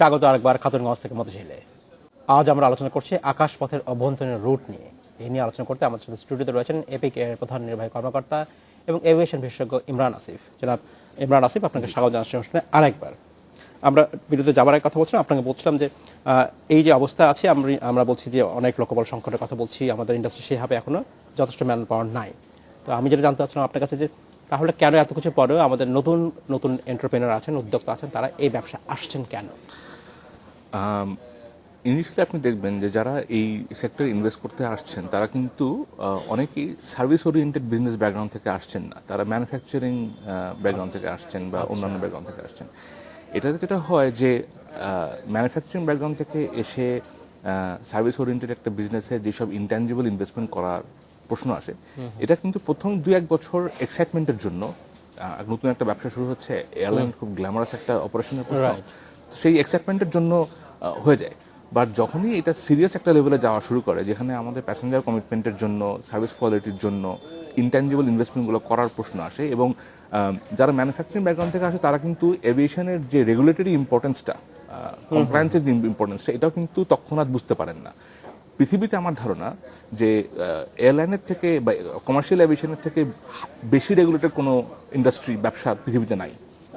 স্বাগত আরেকবার খাতুনগঞ্জ থেকে মতিঝিলে। আজ আমরা আলোচনা করছি আকাশপথের অভ্যন্তরীণ রুট নিয়ে। এই নিয়ে আলোচনা করতে আমাদের সাথে স্টুডিওতে রয়েছেন এপিক এর প্রধান নির্বাহী কর্মকর্তা এবং এভিয়েশন বিশেষজ্ঞ ইমরান আসিফ। জনাব ইমরান আসিফ, আপনাকে স্বাগত জানাচ্ছি অনুষ্ঠানে আরেকবার। আমরা বিরতিতে যাবার আগে কথা বলছিলাম, আপনাকে বলছিলাম যে এই যে অবস্থা আছে, আমরা বলছি যে অনেক লোকবল সংকটের কথা বলছি, আমাদের ইন্ডাস্ট্রি সেভাবে এখনো যথেষ্ট ম্যান পাওয়ার নাই। তো আমি যেটা জানতে চাচ্ছিলাম আপনার কাছে যে তাহলে কেন এত কিছু পরেও আমাদের নতুন নতুন এন্টারপ্রেনার আছেন, উদ্যোক্তা আছেন, তারা এই ব্যবসা আসছেন কেন? ইনিশিয়ালি আপনি দেখবেন যে যারা এই সেক্টরে ইনভেস্ট করতে আসছেন তারা কিন্তু অনেকেই সার্ভিস ওরিয়েন্টেড বিজনেস ব্যাকগ্রাউন্ড থেকে আসছেন না, তারা ম্যানুফ্যাকচারিং ব্যাকগ্রাউন্ড থেকে আসছেন বা অন্যান্য ব্যাকগ্রাউন্ড থেকে আসছেন। এটাতে যেটা হয় যে ম্যানুফ্যাকচারিং ব্যাকগ্রাউন্ড থেকে এসে সার্ভিস ওরিয়েন্টেড একটা বিজনেসে যেসব ইনট্যাঞ্জিবল ইনভেস্টমেন্ট করার প্রশ্ন আসে, এটা কিন্তু প্রথম 2-1 বছর এক্সাইটমেন্টের জন্য, নতুন একটা ব্যবসা শুরু হচ্ছে, এয়ারলাইন খুব গ্ল্যামারাস একটা অপারেশনের প্রশ্ন, সেই এক্সাইটমেন্টের জন্য হয়ে যায়। বাট যখনই এটা সিরিয়াস একটা লেভেলে যাওয়া শুরু করে, যেখানে আমাদের প্যাসেঞ্জার কমিটমেন্টের জন্য, সার্ভিস কোয়ালিটির জন্য ইনট্যাঞ্জিবল ইনভেস্টমেন্টগুলো করার প্রশ্ন আসে, এবং যারা ম্যানুফ্যাকচারিং ব্যাকগ্রাউন্ড থেকে আসে তারা কিন্তু এভিয়েশনের যে রেগুলেটরি ইম্পর্টেন্সটা, কমপ্লায়েন্সের যে ইম্পর্টেন্সটা, এটাও কিন্তু তৎক্ষণাৎ বুঝতে পারেন না। পৃথিবীতে আমার ধারণা যে এয়ারলাইনের থেকে বা কমার্শিয়াল এভিয়েশনের থেকে বেশি রেগুলেটেড কোনো ইন্ডাস্ট্রি ব্যবসা পৃথিবীতে নাই।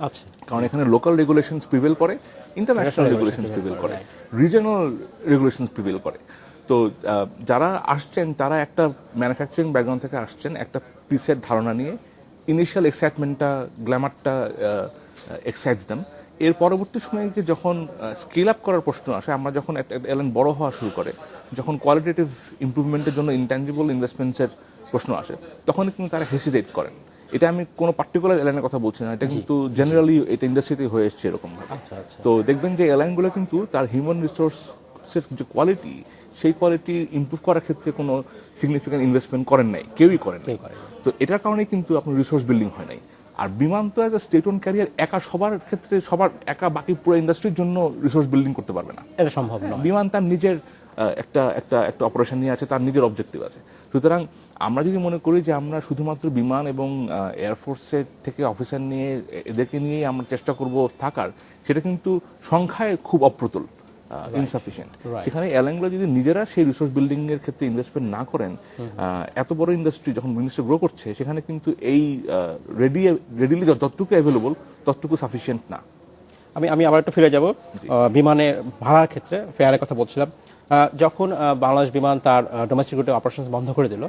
আচ্ছা, কারণ এখানে লোকাল রেগুলেশনস প্রিভেল করে, ইন্টারন্যাশনাল রেগুলেশনস প্রিভেল করে, রিজনাল রেগুলেশনস প্রিভেল করে। তো যারা আসছেন তারা একটা ম্যানুফ্যাকচারিং ব্যাকগ্রাউন্ড থেকে আসছেন একটা পিসের ধারণা নিয়ে, ইনিশিয়াল এক্সাইটমেন্টটা, গ্ল্যামারটা এক্সাইটস দেম। এর পরবর্তী সময়ে যখন স্কেল আপ করার প্রশ্ন আসে, আমরা যখন একটা এয়ারলাইন বড় হওয়া শুরু করে, যখন কোয়ালিটেটিভ ইমপ্রুভমেন্টের জন্য ইনট্যাঞ্জিবল ইনভেস্টমেন্টসের প্রশ্ন আসে, তখন কিন্তু তারা হেসিটেট করেন। এটা আমি কোনো পার্টিকুলার এয়ারলাইনের কথা বলছি না, এটা কিন্তু জেনারেলি এটা ইন্ডাস্ট্রিতে হয়ে এসছে এরকম ভাবে। তো দেখবেন যে এয়ারলাইনগুলো কিন্তু তার হিউম্যান রিসোর্সের যে কোয়ালিটি, সেই কোয়ালিটি ইমপ্রুভ করার ক্ষেত্রে কোনো সিগনিফিক্যান্ট ইনভেস্টমেন্ট করেন নাই, কেউই করেন নাই। তো এটার কারণে কিন্তু আপনার রিসোর্স বিল্ডিং হয় নাই। আর বিমান তো as a state own carrier একা সবার ক্ষেত্রে, সবার একা বাকি পুরো ইন্ডাস্ট্রির জন্য রিসোর্স বিল্ডিং করতে পারবে না, এটা সম্ভব নয়। বিমান তার নিজের একটা একটা একটা অপারেশন নিয়ে আছে, তার নিজের অবজেক্টিভ আছে। সুতরাং আমরা যদি মনে করি যে আমরা শুধুমাত্র বিমান এবং এয়ারফোর্সের থেকে অফিসার নিয়ে, এদেরকে নিয়েই আমরা চেষ্টা করব থাকার, সেটা কিন্তু সংখ্যায় খুব অপ্রতুল, ইনসাফিসিয়েন্ট। সেখানে এয়ারলাইনগুলো যদি নিজেরা সেই রিসোর্স বিল্ডিং এর ক্ষেত্রে ইনভেস্টমেন্ট না করেন, এত বড় ইন্ডাস্ট্রি যখন ইন্ডাস্ট্রি গ্রো করছে, সেখানে কিন্তু এই রেডিলি যতটুকু অ্যাভেলেবল ততটুকু সাফিসিয়েন্ট না। আমি আবার একটু ফিরে যাব বিমানে ভাড়ার ক্ষেত্রে, ফেয়ারের কথা বলছিলাম। যখন বাংলাদেশ বিমান তার ডোমেস্টিক রুটে অপারেশন বন্ধ করে দিল,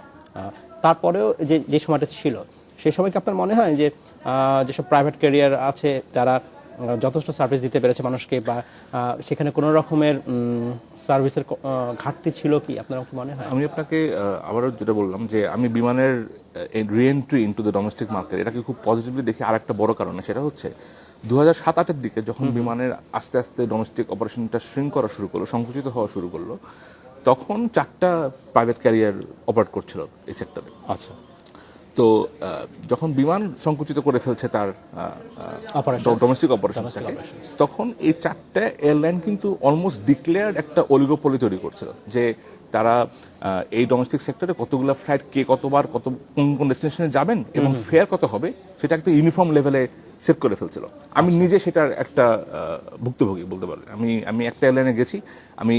তারপরেও যে সময়টা ছিল, সেই সময় কি আপনার মনে হয় যে যেসব প্রাইভেট ক্যারিয়ার আছে যারা যথেষ্ট সার্ভিস দিতে পেরেছে মানুষকে, বা সেখানে কোনো রকমের সার্ভিসের ঘাটতি ছিল কি আপনার কি মনে হয়? আমি আপনাকে আবারও যেটা বললাম যে আমি বিমানের re-entry into the domestic market, এটাকে খুব পজিটিভলি দেখি। আর একটা বড় কারণ, সেটা হচ্ছে 2007-08-এর দিকে যখন বিমানের আস্তে আস্তে ডোমেস্টিক অপারেশনটা শ্রিঙ্ক করা শুরু করলো, সংকুচিত হওয়া শুরু করলো, তখন 4টা প্রাইভেট ক্যারিয়ার অপারেট করছিল এই সেক্টরে। আচ্ছা, তো যখন বিমান সংকুচিত করে ফেলছে তার ডোমেস্টিক অপারেশনটাকে, তখন এই 4টা এয়ারলাইন কিন্তু অলমোস্ট ডিক্লেয়ার্ড একটা অলিগোপলি তৈরি করছিল, যে তারা এই ডোমেস্টিক সেক্টরে কতগুলো ফ্লাইট, কে কতবার, কোন কোন ডেস্টিনেশনে যাবেন এবং ফেয়ার কত হবে, সেটা একটা ইউনিফর্ম লেভেলে সেট করে ফেলছিল। আমি নিজে সেটার একটা ভুক্তভোগী বলতে পারি। আমি একটা এয়ারলাইনে গেছি, আমি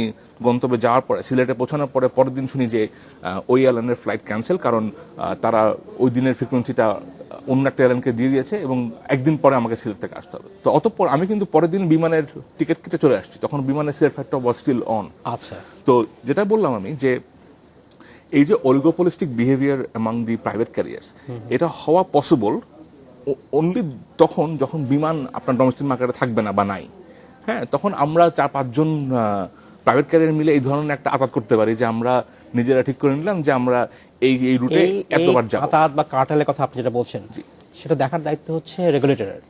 গন্তব্যে যাওয়ার পরে, সিলেটে পৌঁছানোর পরের দিন শুনি যে ওই এয়ারলাইনের ফ্লাইট ক্যান্সেল, কারণ তারা ওই দিনের ফ্রিকোয়েন্সিটা অন্য একটা এয়ারলাইনকে দিয়ে দিয়েছে এবং একদিন পরে আমাকে সিলেট থেকে আসতে হবে। তো অতঃপর আমি কিন্তু পরের দিন বিমানের টিকিট কেটে চলে আসছি, তখন বিমানের সিলেট ফ্লাইটটা ওয়াজ স্টিল অন। আচ্ছা, তো যেটা বললাম আমি, যে এই যে অলিগোপলিস্টিক বিহেভিয়ার অ্যামাং দি প্রাইভেট ক্যারিয়ার্স, এটা হওয়া পসিবল অনলি তখন যখন বিমান আপনার ডোমেস্টিক মার্কেটে থাকবে না বা নাই। হ্যাঁ, তখন আমরা 4-5 জন প্রাইভেট ক্যারিয়ার মিলে এই ধরনের একটা আতাত করতে পারি, যে আমরা নিজেরা ঠিক করে নিলাম যে আমরা এই রুটে এতবার যাব। আতাত বা কার্টেলের কথা আপনি যেটা বলছেন, সেটা দেখার দায়িত্ব হচ্ছে রেগুলেটরের।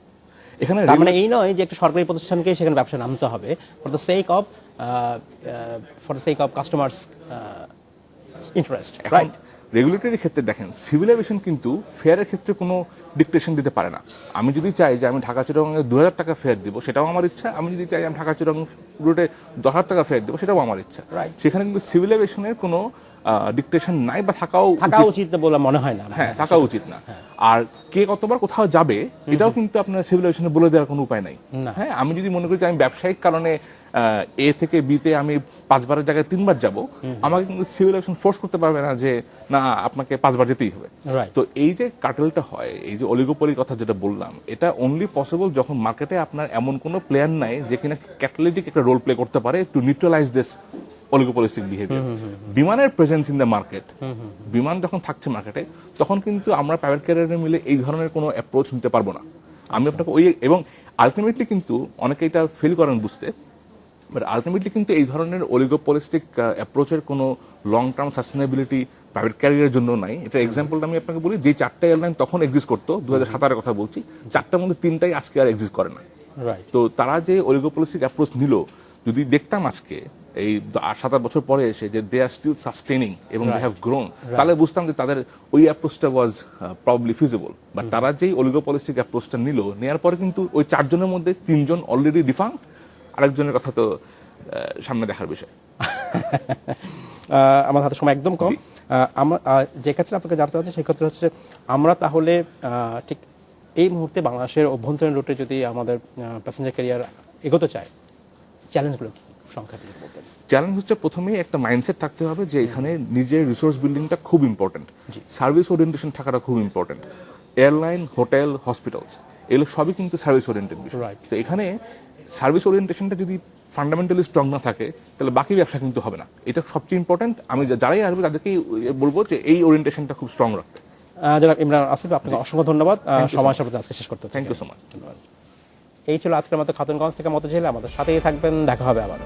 এখানে তার মানে এই নয় যে একটা সরকারি প্রতিষ্ঠানকে সেখানে ব্যবসা নামতে হবে for the sake of customers interest, right? Regulatory ক্ষেত্রে দেখেন, সিভিল এভিয়েশন কিন্তু ফেয়ারের ক্ষেত্রে কোনো ডিকটেশন দিতে পারে না। আমি যদি চাই যে আমি ঢাকা চিটাগাংয়ে 2000 টাকা ফেয়ার দিব, সেটাও আমার ইচ্ছা। আমি যদি চাই আমি ঢাকা চিটাগাং রুটে 10,000 টাকা ফেয়ার দিব, সেটাও আমার ইচ্ছা। সেখানে কিন্তু সিভিল এভিয়েশনের কোনো ডিকটেশন নাই বা থাকাও থাকা উচিত বলে মনে হয় না আমার। হ্যাঁ থাকা উচিত না। আর কে কতবার কোথাও যাবে এটাও কিন্তু আপনার সিভিল এভিয়েশনে বলে দেওয়ার কোনো উপায় নাই। না। হ্যাঁ আমি যদি মনে করি যে আমি ব্যবসায়িক কারণে এ থেকে বিতে আমি 5 বারের জায়গায় 3 বার যাব, আমাকে কিন্তু সিভিল এভিয়েশন ফোর্স করতে পারবে না যে না আপনাকে 5 বার যেতেই হবে। Right. তো এই যে কার্টেলটা হয়, এই যে অলিগোপলির কথা যেটা বললাম, এটা অনলি পসিবল যখন মার্কেটে আপনার এমন কোনো প্লেয়ার নাই যে কিনা ক্যাটালিটিক একটা রোল প্লে করতে পারে টু নিউট্রালাইজ দিস অলিগোপলিস্টিক বিহেভিয়ার। বিমানের প্রেজেন্স ইন দ্য মার্কেট, বিমান যখন থাকছে মার্কেটে তখন কিন্তু আমরা প্রাইভেট ক্যারিয়ারে মিলে এই ধরনের কোনো অ্যাপ্রোচ নিতে পারবো না। আমি আপনাকে ওই এবং আলটিমেটলি কিন্তু অনেকে এটা ফিল করেন বুঝতে, বাট আলটিমেটলি কিন্তু এই ধরনের অলিগোপলিস্টিক অ্যাপ্রোচের কোনো লং টার্ম সাস্টেনেবিলিটি প্রাইভেট ক্যারিয়ারের জন্য নাই। এটা এক্সাম্পলটা আমি আপনাকে বলি, যে 4টা এয়ারলাইন তখন এক্সিস্ট করতো 2017 কথা বলছি, 4টার মধ্যে 3টাই আজকে আর এক্সিস্ট করে না। রাইট। তো তারা যে অলিগোপলিস্টিক অ্যাপ্রোচ নিল, যদি দেখতাম আজকে এই 7-8 বছর পরে এসে যে দে আর স্টিল সাস্টেনিং এবং দে হ্যাভ গ্রোন, তাহলে বুঝতাম যে তাদের ওই অ্যাপ্রোচটা ওয়াজ প্রবাবলি ফিজিবল। বাট তারা যেই অলিগোপলিস্টিক অ্যাপ্রোচটা নিল, নেওয়ার পরে কিন্তু ওই 4 জনের মধ্যে 3 জন অলরেডি ডিফাঙ্ক, আরেকজনের কথা তো সামনে দেখার বিষয়। আমার হাতে সময় একদম কম। আমরা যে ক্ষেত্রে আপনাকে জানতে হচ্ছে সেই ক্ষেত্রে হচ্ছে আমরা তাহলে ঠিক এই মুহূর্তে বাংলাদেশের অভ্যন্তরীণ রুটে যদি আমাদের প্যাসেঞ্জার ক্যারিয়ার এগোতে চায়, চ্যালেঞ্জগুলো কি সংখ্যা দিয়ে বলতেন? চ্যালেঞ্জ হচ্ছে প্রথমেই একটা মাইন্ডসেট থাকতে হবে যে এখানে নিজের রিসোর্স বিল্ডিংটা খুব ইম্পর্টেন্ট, সার্ভিস ওরিয়েন্টেশন থাকাটা খুব ইম্পর্টেন্ট। এয়ারলাইন, হোটেল, হসপিটালস এগুলো সবই কিন্তু সার্ভিস ওরিয়েন্টেড বিষয়। Right. তো এখানে সার্ভিস ওরিয়েন্টেশনটা যদি ফান্ডামেন্টালি স্ট্রং না থাকে তাহলে বাকি ব্যবসা কিন্তু হবে না। এটা সবচেয়ে ইম্পর্টেন্ট। আমি যারাই আসবে তাদেরকেই বলবো যে এই ওরিয়েন্টেশনটা খুব স্ট্রং রাখতে। জনাব ইমরান আসিফ, আপনাকে অসংখ্য ধন্যবাদ। সময় সাপেক্ষে আজকে শেষ করতে হচ্ছে। Thank you so much. ধন্যবাদ। এই ছিল আজকের মতো খাতুনগঞ্জ থেকে মতো ঝেলে। আমাদের সাথেই থাকবেন, দেখা হবে আবার।